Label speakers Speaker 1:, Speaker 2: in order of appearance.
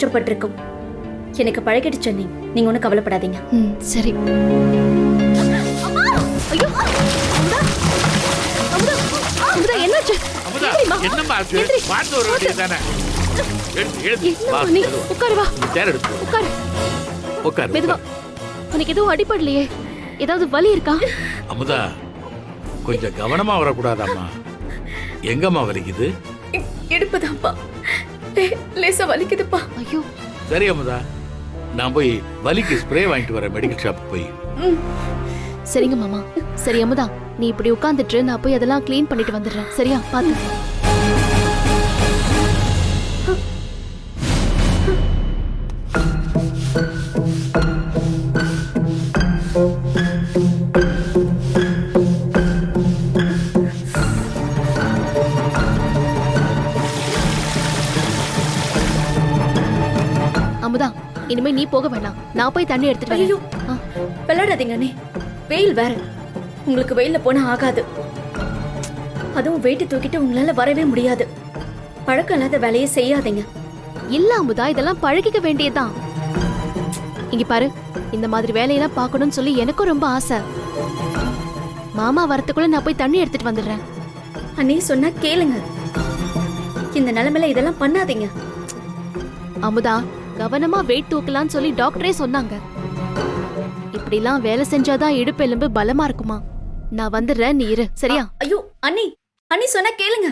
Speaker 1: கஷ்டப்பட்டிருக்கும். எனக்கு பழகிடுச்சு அண்ணி, நீங்க ஒன்றும் கவலைப்படாதீங்க.
Speaker 2: சரி. ஐயோ அமுதா, அமுதா, அமுதா என்னாச்சு?
Speaker 3: என்னம்மா ஆச்சு? பார்த்து வர வேண்டியதுதானே.
Speaker 2: உட்காரு வா. உட்காரு.
Speaker 3: உட்காரு.
Speaker 2: மெதுவா. உனக்கு எதுவும் அடிபடலையே? ஏதாவது வலி இருக்கா?
Speaker 3: அமுதா, கொஞ்சம் கவனமா வரக்கூடாதாம்மா. எங்கம்மா வலிக்குது?
Speaker 1: இடுப்புதான்ப்பா, லேசா வலிக்குதுப்பா.
Speaker 2: ஐயோ.
Speaker 3: சரி அமுதா, நான் போய் வலிக்கு ஸ்ப்ரே வாங்கிட்டு வரேன் மெடிக்கல் ஷாப் போய்.
Speaker 2: சரிங்க மாமா. சரி அமுதா, நீ இப்படி உட்கார்ந்துட்டு நான் போய் அதெல்லாம் க்ளீன் பண்ணிட்டு வந்துடுறேன். சரியா? பாத்து. அமுதா, இனிமே நீ போக வேண்டாம். நான் போய் தண்ணி எடுத்துட்டு
Speaker 1: ஐயோ,
Speaker 2: வரேன்.
Speaker 1: விளையாடாதீங்க அண்ணே, வெயில் வேற. உங்களுக்கு வெயில்ல போனா ஆகாது. அதுவும் வெயிட்டு தூக்கிட்டு உங்களால வரவே முடியாது. பழக்கம் இல்லாத வேலையை செய்யாதீங்க.
Speaker 2: இல்ல அமுதா, இதெல்லாம் பழகிக்க வேண்டியதுதான். இங்க பாரு, இந்த மாதிரி வேலையெல்லாம் பார்க்கணும்னு சொல்லி எனக்கும் ரொம்ப ஆசை. மாமா வரத்துக்குள்ள நான் போய் தண்ணி எடுத்துட்டு வந்துடுறேன்.
Speaker 1: அண்ணே சொன்னா கேளுங்க. இந்த நிலைமையில இதெல்லாம் பண்ணாதீங்க.
Speaker 2: அமுதா, கவனமா வெயிட் தூக்கலாம்னு சொல்லி டாக்டரே சொன்னாங்க. இப்படிலாம் வேலை செஞ்சாதான் இடுப்பு எலும்பு பலமா இருக்குமா. நான் வந்துடுறேன், நீ இரு. சரியா?
Speaker 1: ஐயோ அண்ணி, அண்ணி சொன்னா கேளுங்க.